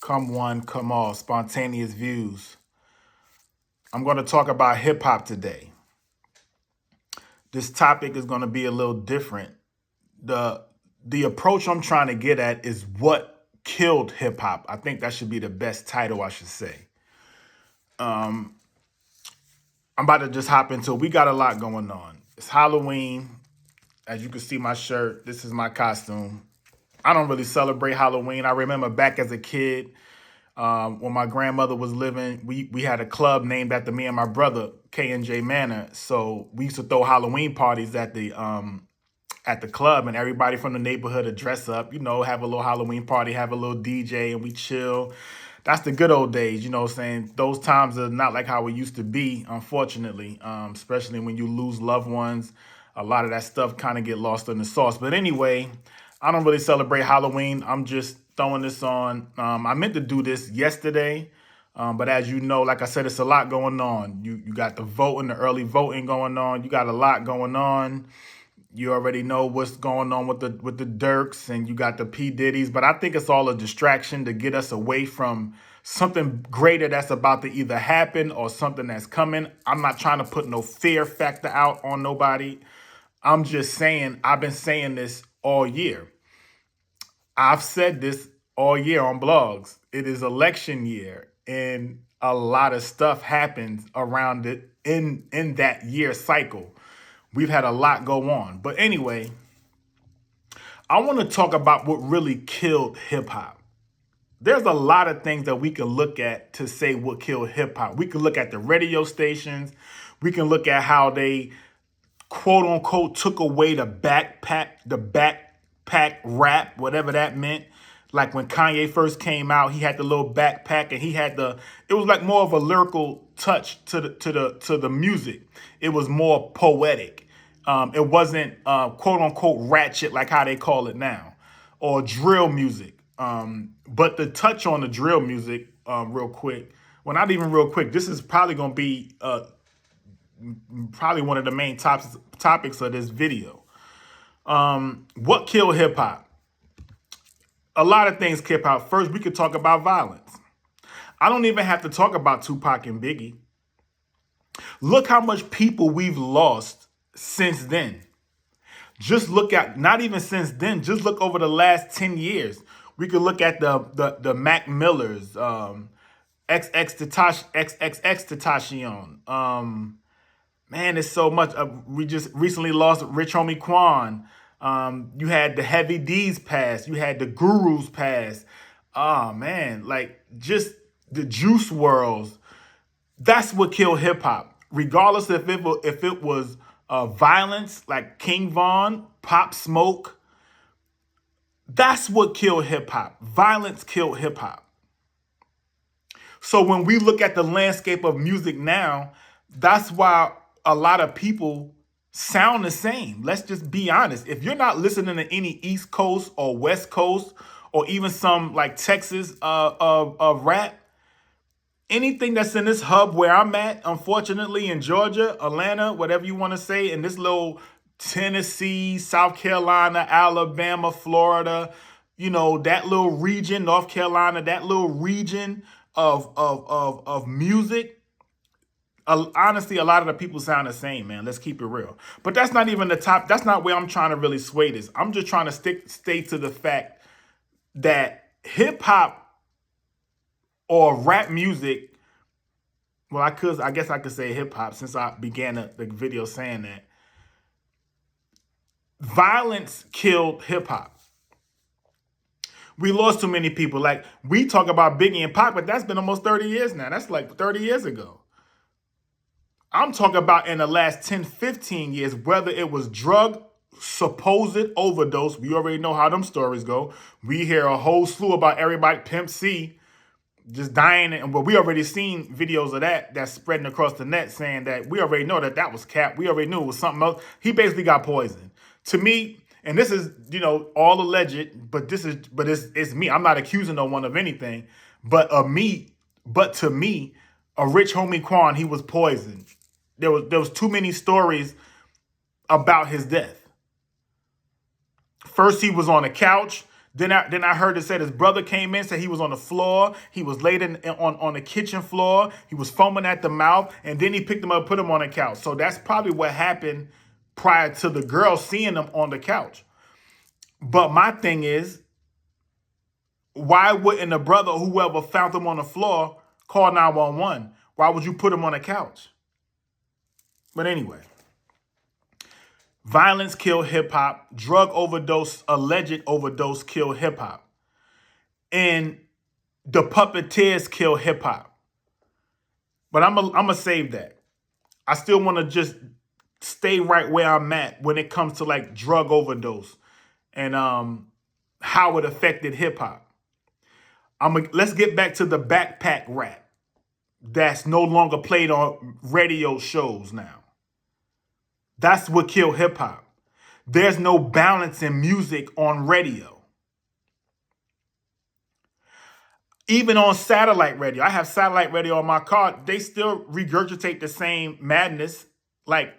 Come one, come all, spontaneous views. I'm going to talk about hip hop today. This topic is going to be a little different. The approach I'm trying to get at is what killed hip hop. I think that should be the best title I should say. I'm about to just hop into it. We got a lot going on. It's Halloween. As you can see my shirt, this is my costume. I don't really celebrate Halloween. I remember back as a kid, when my grandmother was living, we had a club named after me and my brother, K&J Manor. So we used to throw Halloween parties at the club, and everybody from the neighborhood would dress up, have a little Halloween party, have a little DJ, and we chill. That's the good old days, you know what I'm saying? Those times are not like how it used to be, unfortunately, especially when you lose loved ones. A lot of that stuff kind of get lost in the sauce. But anyway, I don't really celebrate Halloween. I'm just throwing this on. I meant to do this yesterday, but as you know, like I said, it's a lot going on. You got the voting, the early voting going on. You got a lot going on. You already know what's going on with the Dirks, and you got the P. Diddy's. But I think it's all a distraction to get us away from something greater that's about to either happen or something that's coming. I'm not trying to put no fear factor out on nobody. I'm just saying, I've been saying this all year. I've said this all year on blogs. It is election year, and a lot of stuff happens around it in that year cycle. We've had a lot go on. But anyway, I want to talk about what really killed hip hop. There's a lot of things that we can look at to say what killed hip hop. We can look at the radio stations. We can look at how they, quote unquote, took away the backpack rap, whatever that meant. Like when Kanye first came out, he had the little backpack, and it was like more of a lyrical touch to the music. It was more poetic. It wasn't quote unquote ratchet like how they call it now, or drill music. But the touch on the drill music, real quick. Well, not even real quick. This is probably going to be probably one of the main topics of this video. What killed hip hop? A lot of things killed hip hop. First, we could talk about violence. I don't even have to talk about Tupac and Biggie. Look how much people we've lost since then. Just look at, not even since then, just look over the last 10 years. We could look at the Mac Millers, XXXTentacion. Man, it's so much. We just recently lost Rich Homie Quan. You had the Heavy D's pass. You had the Gurus pass. Oh, man, like just the Juice Worlds. That's what killed hip hop. Regardless if it was violence like King Von, Pop Smoke. That's what killed hip hop. Violence killed hip hop. So when we look at the landscape of music now, that's why a lot of people sound the same. Let's just be honest. If you're not listening to any East Coast or West Coast or even some like Texas rap, anything that's in this hub where I'm at, unfortunately, in Georgia, Atlanta, whatever you want to say, in this little Tennessee, South Carolina, Alabama, Florida, that little region, North Carolina, that little region of music. Honestly, a lot of the people sound the same, man. Let's keep it real. But that's not even the top. That's not where I'm trying to really sway this. I'm just trying to stay to the fact that hip hop or rap music, well, I guess I could say hip hop since I began the video saying that. Violence killed hip hop. We lost too many people. Like, we talk about Biggie and Pac, but that's been almost 30 years now. That's like 30 years ago. I'm talking about in the last 10, 15 years, whether it was drug supposed overdose. We already know how them stories go. We hear a whole slew about everybody, Pimp C, just dying. And we already seen videos of that's spreading across the net saying that we already know that was cap. We already knew it was something else. He basically got poisoned. To me, and this is, all alleged, but it's me. I'm not accusing no one of anything, but to me, a Rich Homie Quan, he was poisoned. There was too many stories about his death. First, he was on a couch. Then I heard it said his brother came in, said he was on the floor. He was laid on the kitchen floor. He was foaming at the mouth, and then he picked him up, and put him on the couch. So that's probably what happened prior to the girl seeing him on the couch. But my thing is, why wouldn't the brother, whoever found him on the floor, call 911? Why would you put him on a couch? But anyway, violence kill hip hop. Drug overdose, alleged overdose kill hip hop. And the puppeteers kill hip hop. But I'm gonna save that. I still want to just stay right where I'm at when it comes to like drug overdose and how it affected hip hop. Let's get back to the backpack rap that's no longer played on radio shows now. That's what killed hip hop. There's no balance in music on radio. Even on satellite radio, I have satellite radio on my car, they still regurgitate the same madness. Like,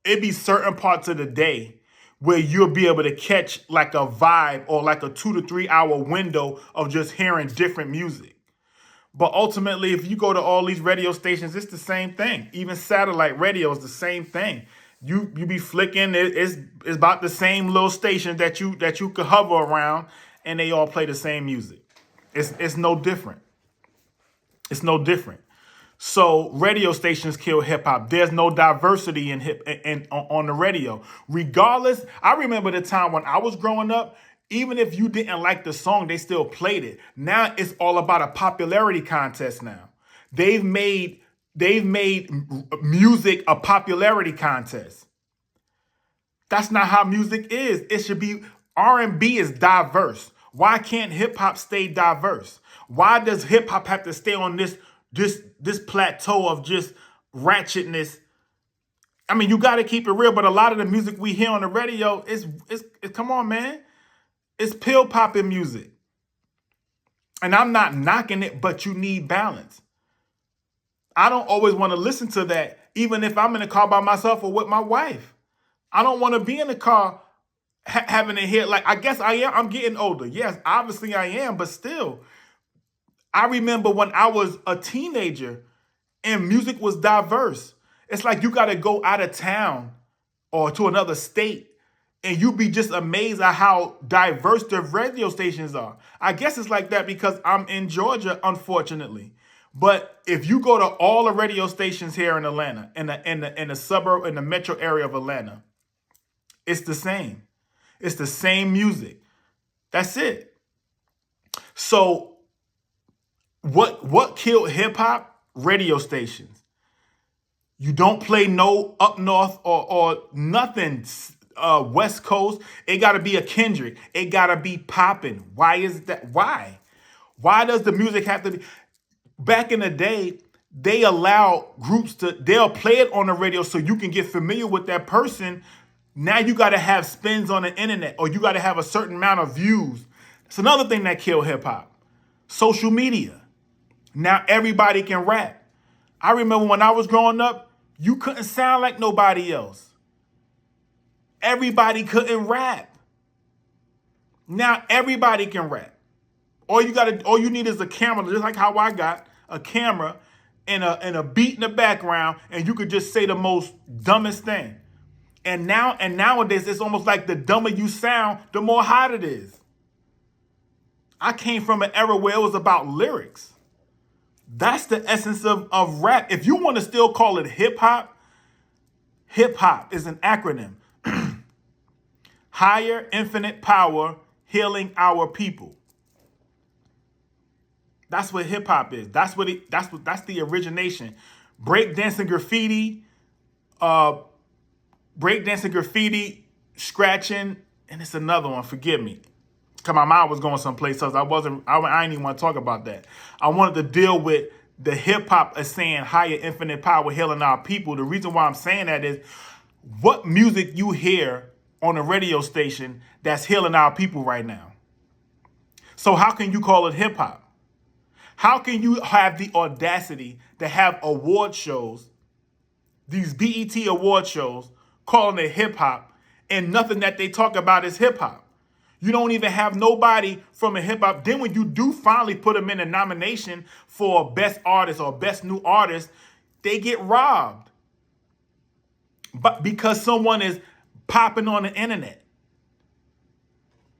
it be certain parts of the day where you'll be able to catch like a vibe or like a 2 to 3 hour window of just hearing different music. But ultimately, if you go to all these radio stations, it's the same thing. Even satellite radio is the same thing. You be flicking, it's about the same little station that you could hover around, and they all play the same music. It's no different. It's no different. So radio stations kill hip hop. There's no diversity on the radio. Regardless, I remember the time when I was growing up, even if you didn't like the song, they still played it. Now it's all about a popularity contest now. They've made music a popularity contest. That's not how music is. It should be, R&B is diverse. Why can't hip hop stay diverse? Why does hip hop have to stay on this plateau of just ratchetness? I mean, you got to keep it real, but a lot of the music we hear on the radio is come on, man. It's pill popping music. And I'm not knocking it, but you need balance. I don't always want to listen to that, even if I'm in a car by myself or with my wife. I don't want to be in the car having to hear, like, I guess I am. I'm getting older. Yes, obviously I am, but still. I remember when I was a teenager and music was diverse. It's like you got to go out of town or to another state and you be just amazed at how diverse the radio stations are. I guess it's like that because I'm in Georgia, unfortunately. But if you go to all the radio stations here in Atlanta, in the suburb, in the metro area of Atlanta, it's the same. It's the same music. That's it. So what killed hip hop? Radio stations. You don't play no up north or nothing West Coast. It got to be a Kendrick. It got to be popping. Why is that? Why? Why does the music have to be? Back in the day, they allow groups they'll play it on the radio so you can get familiar with that person. Now you got to have spins on the internet or you got to have a certain amount of views. It's another thing that killed hip hop. Social media. Now everybody can rap. I remember when I was growing up, you couldn't sound like nobody else. Everybody couldn't rap. Now everybody can rap. All you need is a camera, just like how I got a camera and a beat in the background, and you could just say the most dumbest thing. And nowadays, it's almost like the dumber you sound, the more hot it is. I came from an era where it was about lyrics. That's the essence of rap. If you want to still call it hip hop is an acronym. Higher infinite power, healing our people. That's what hip hop is. That's the origination. Breakdancing graffiti, scratching, and it's another one. Forgive me. Cause my mind was going someplace else. I didn't even want to talk about that. I wanted to deal with the hip hop as saying higher infinite power, healing our people. The reason why I'm saying that is what music you hear on a radio station that's healing our people right now. So how can you call it hip hop? How can you have the audacity to have award shows, these BET award shows, calling it hip hop, and nothing that they talk about is hip hop? You don't even have nobody from a hip hop. Then when you do finally put them in a nomination for best artist or best new artist, they get robbed. But because someone is popping on the internet.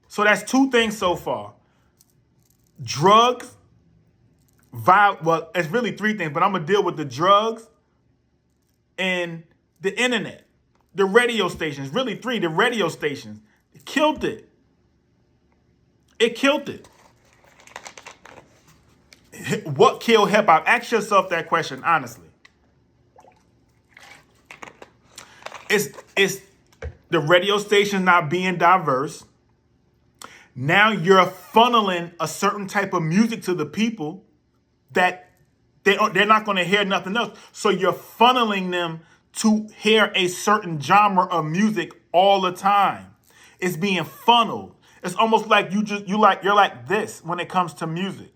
So that's two things so far. Drugs, well, it's really three things, but I'm going to deal with the drugs and the internet. The radio stations, really three, the radio stations. It killed it. It killed it. What killed hip hop? Ask yourself that question, honestly. It's the radio station not being diverse. Now you're funneling a certain type of music to the people that they're not going to hear nothing else. So you're funneling them to hear a certain genre of music all the time. It's being funneled. It's almost like you're like this when it comes to music.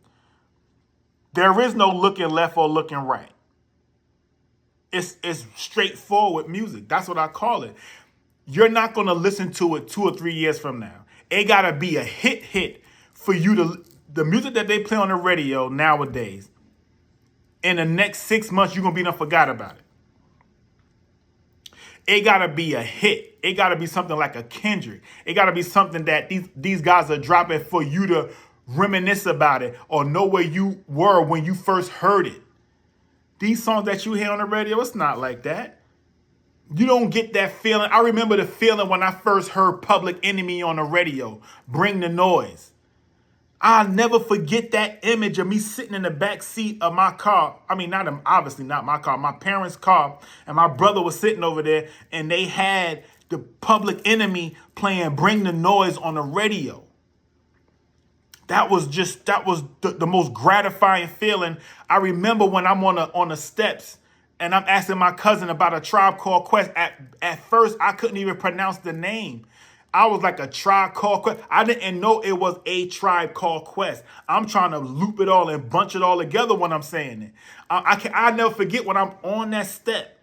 There is no looking left or looking right. It's straightforward music. That's what I call it. You're not going to listen to it 2 or 3 years from now. It got to be a hit for you to, the music that they play on the radio nowadays, in the next 6 months, you're going to be done forgot about it. It got to be a hit. It got to be something like a Kendrick. It got to be something that these guys are dropping for you to reminisce about it or know where you were when you first heard it. These songs that you hear on the radio, it's not like that. You don't get that feeling. I remember the feeling when I first heard Public Enemy on the radio, Bring the Noise. I'll never forget that image of me sitting in the back seat of my car. I mean, obviously not my car, my parents' car. And my brother was sitting over there and they had the Public Enemy playing Bring the Noise on the radio. That was the most gratifying feeling. I remember when I'm on the steps and I'm asking my cousin about A Tribe Called Quest. At first, I couldn't even pronounce the name. I was like, A Tribe Called Quest. I didn't know it was A Tribe Called Quest. I'm trying to loop it all and bunch it all together when I'm saying it. I never forget when I'm on that step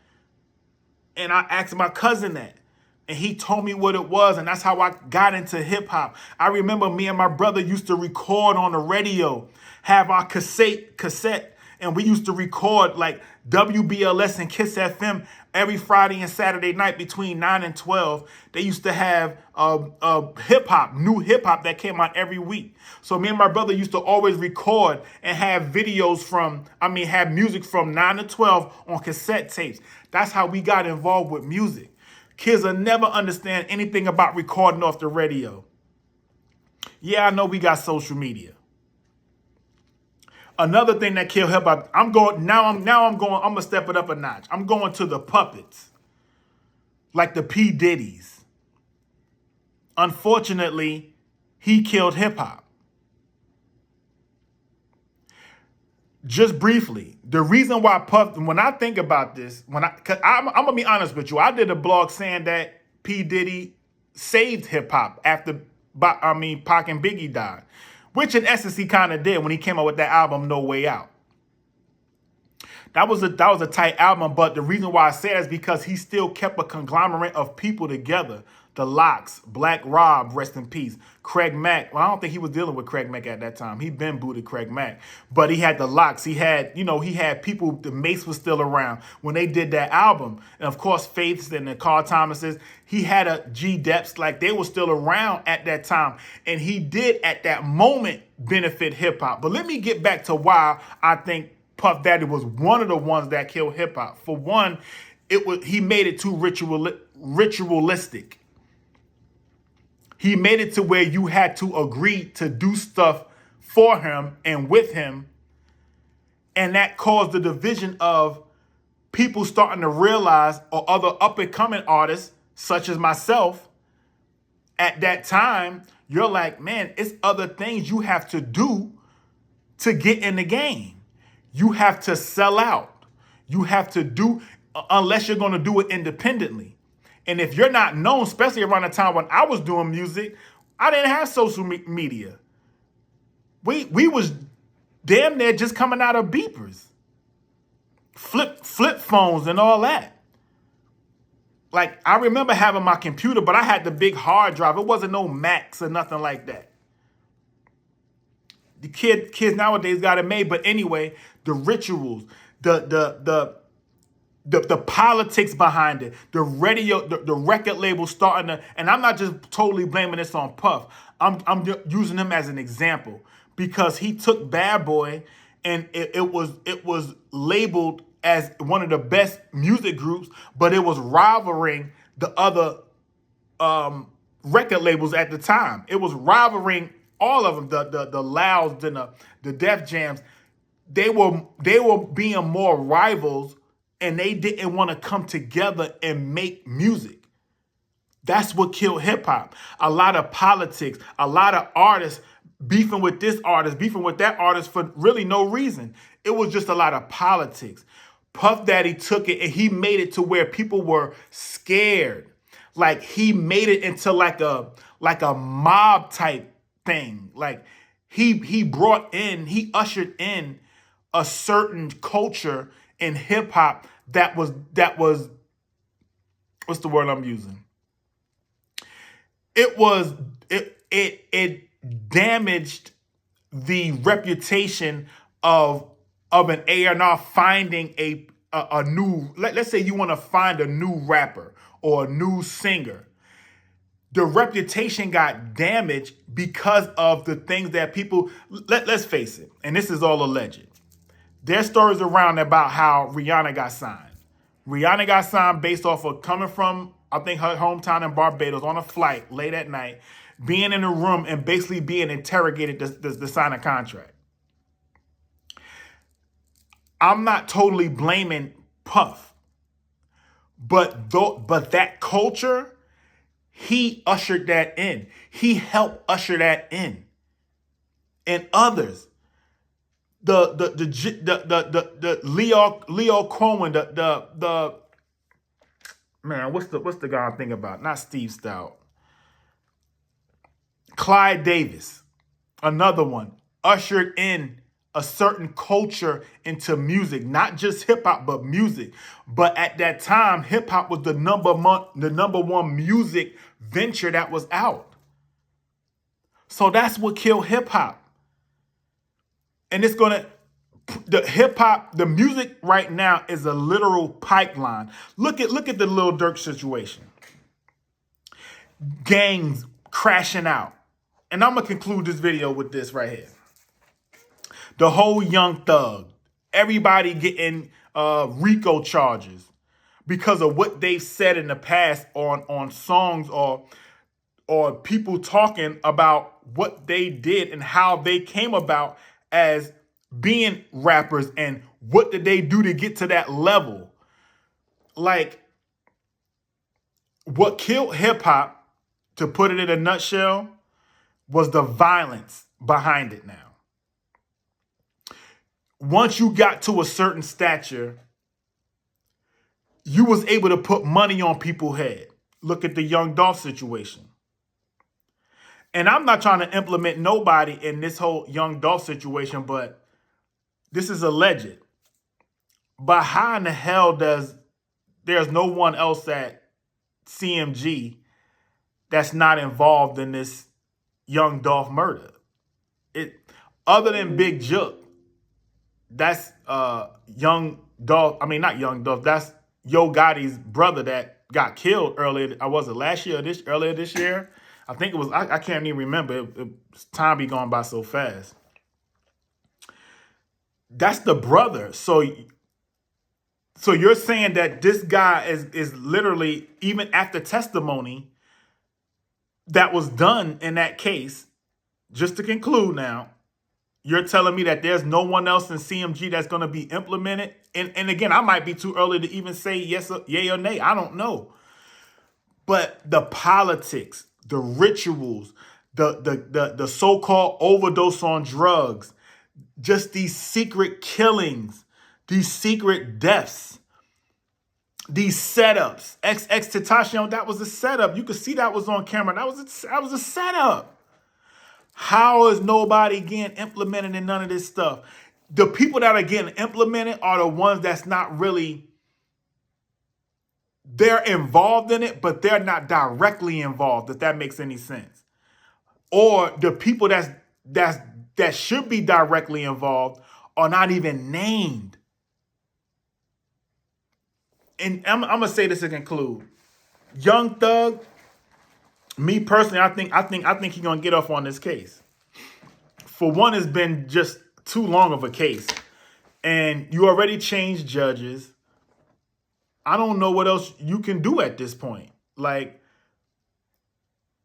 and I asked my cousin that. And he told me what it was, and that's how I got into hip hop. I remember me and my brother used to record on the radio, have our cassette, and we used to record like WBLS and Kiss FM every Friday and Saturday night between 9 and 12. They used to have new hip hop that came out every week. So me and my brother used to always record and have have music from 9 to 12 on cassette tapes. That's how we got involved with music. Kids will never understand anything about recording off the radio. Yeah, I know we got social media. Another thing that killed hip hop, I'm gonna step it up a notch. I'm going to the puppets. Like the P. Diddy's. Unfortunately, he killed hip hop. Just briefly, the reason why Puff, when I think about this, cause I'm gonna be honest with you, I did a blog saying that P. Diddy saved hip hop after Pac and Biggie died, which in essence he kind of did when he came out with that album No Way Out. That was a tight album, but the reason why I say that is because he still kept a conglomerate of people together. The Lox, Black Rob, rest in peace. Craig Mack. Well, I don't think he was dealing with Craig Mack at that time. He'd been booted Craig Mack. But he had the Lox. He had people, the Mace was still around when they did that album. And of course, Faiths and the Carl Thomases. He had a G Depths, like they were still around at that time. And he did at that moment benefit hip hop. But let me get back to why I think Puff Daddy was one of the ones that killed hip hop. For one, he made it too ritualistic. He made it to where you had to agree to do stuff for him and with him. And that caused the division of people starting to realize, or other up-and-coming artists, such as myself, at that time, you're like, man, it's other things you have to do to get in the game. You have to sell out. You have to do, unless you're going to do it independently. And if you're not known, especially around the time when I was doing music, I didn't have social media. We was damn near just coming out of beepers, flip phones and all that. Like, I remember having my computer, but I had the big hard drive. It wasn't no Macs or nothing like that. The kids nowadays got it made. But anyway, the rituals, the politics behind it, the radio, the record label starting to, and I'm not just totally blaming this on Puff. I'm using him as an example because he took Bad Boy and it was labeled as one of the best music groups, but it was rivaling the other record labels at the time. It was rivaling all of them, the Louds and the Def Jams. They were being more rivals, and they didn't want to come together and make music. That's what killed hip hop. A lot of politics, a lot of artists beefing with this artist, beefing with that artist for really no reason. It was just a lot of politics. Puff Daddy took it and he made it to where people were scared. Like, he made it into like a mob type thing. Like, he ushered in a certain culture in hip hop that was what's the word I'm using? It damaged the reputation of an A&R finding a new, let's say you want to find a new rapper or a new singer. The reputation got damaged because of the things that people, let's face it, and this is all alleged. There's stories around about how Rihanna got signed. Rihanna got signed based off of coming from, I think, her hometown in Barbados on a flight late at night, being in a room and basically being interrogated to sign a contract. I'm not totally blaming Puff, but that culture, he ushered that in. He helped usher that in, and others. The Leo Cohen, the man, what's the guy I'm thinking about? Not Steve Stout. Clyde Davis, another one, ushered in a certain culture into music, not just hip hop, but music. But at that time, hip hop was the number one music venture that was out. So that's what killed hip hop. And it's the hip hop, the music right now is a literal pipeline. Look at the Lil Durk situation. Gangs crashing out. And I'm going to conclude this video with this right here. The whole Young Thug, everybody getting RICO charges because of what they've said in the past on songs or people talking about what they did and how they came about as being rappers and what did they do to get to that level. Like, what killed hip hop, to put it in a nutshell, was the violence behind it now. Once you got to a certain stature, you was able to put money on people's head. Look at the Young Dolph situation. And I'm not trying to implement nobody in this whole Young Dolph situation, but this is alleged. But how in the hell there's no one else at CMG that's not involved in this Young Dolph murder? Other than Big Jook, that's Young Dolph. I mean, not Young Dolph. That's Yo Gotti's brother that got killed earlier. Was it last year or earlier this year? I think it was. I can't even remember. Time be going by so fast. That's the brother. So you're saying that this guy is literally, even after testimony that was done in that case, just to conclude now, you're telling me that there's no one else in CMG that's going to be implemented? And again, I might be too early to even say yes, yay or nay. I don't know. But the politics, the rituals, the so-called overdose on drugs, just these secret killings, these secret deaths, these setups. Tentacion, that was a setup. You could see that was on camera. That was a setup. How is nobody getting implemented in none of this stuff? The people that are getting implemented are the ones that's not really they're involved in it, but they're not directly involved, if that makes any sense. Or the people that should be directly involved are not even named. And I'm gonna say this to conclude. Young Thug, me personally, I think he's gonna get off on this case. For one, it's been just too long of a case. And you already changed judges. I don't know what else you can do at this point. Like,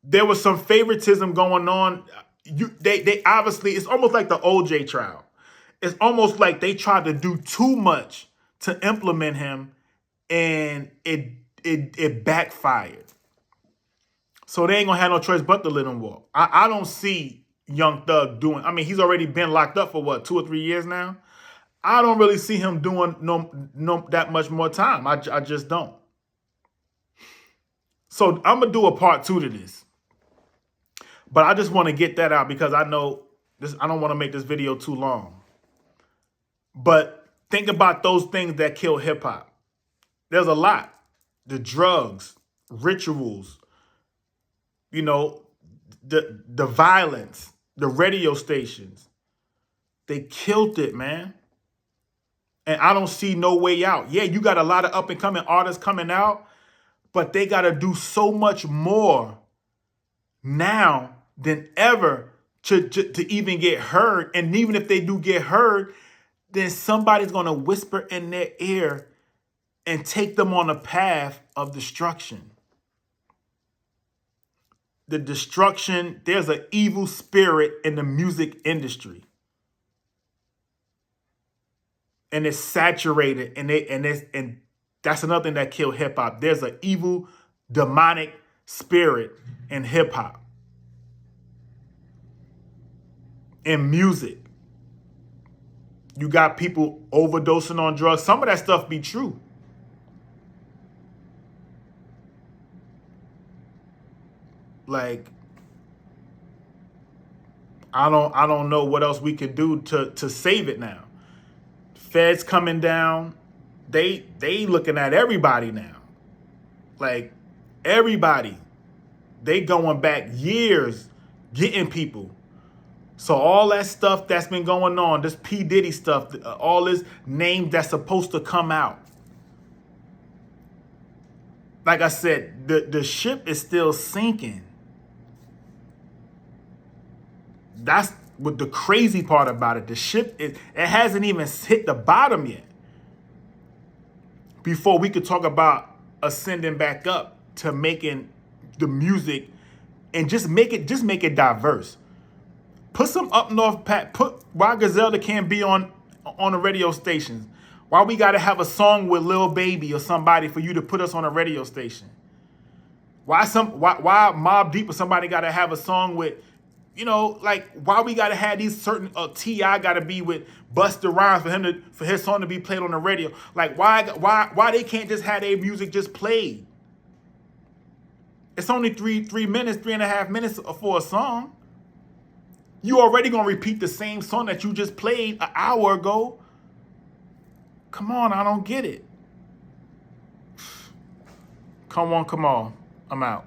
there was some favoritism going on. They obviously, it's almost like the OJ trial. It's almost like they tried to do too much to implement him, and it backfired. So they ain't gonna have no choice but to let him walk. I don't see Young Thug doing. I mean, he's already been locked up for what, 2 or 3 years now. I don't really see him doing no that much more time. I just don't. So I'm gonna do a part 2 to this, but I just want to get that out because I know this. I don't want to make this video too long. But think about those things that kill hip hop. There's a lot. The drugs, rituals, you know, the violence, the radio stations. They killed it, man. And I don't see no way out. Yeah, you got a lot of up and coming artists coming out, but they got to do so much more now than ever to even get heard. And even if they do get heard, then somebody's going to whisper in their ear and take them on a path of destruction. The destruction, there's an evil spirit in the music industry. And it's saturated, and that's another thing that killed hip hop. There's an evil, demonic spirit in hip hop, in music. You got people overdosing on drugs. Some of that stuff be true. Like, I don't know what else we could do to save it now. Feds coming down, they looking at everybody now. Like, everybody. They going back years getting people. So all that stuff that's been going on, this P. Diddy stuff, all this name that's supposed to come out. Like I said, the ship is still sinking. That's what the crazy part about it. The ship, it hasn't even hit the bottom yet. Before we could talk about ascending back up to making the music and just make it diverse. Put some up north why Griselda can't be on the radio stations? Why we gotta have a song with Lil Baby or somebody for you to put us on a radio station? Why Mobb Deep or somebody gotta have a song with, you know, like, why we gotta have these certain T.I. gotta be with Busta Rhymes for his song to be played on the radio? Like, why they can't just have their music just played? It's only 3.5 minutes for a song. You already gonna repeat the same song that you just played an hour ago. Come on, I don't get it. Come on. I'm out.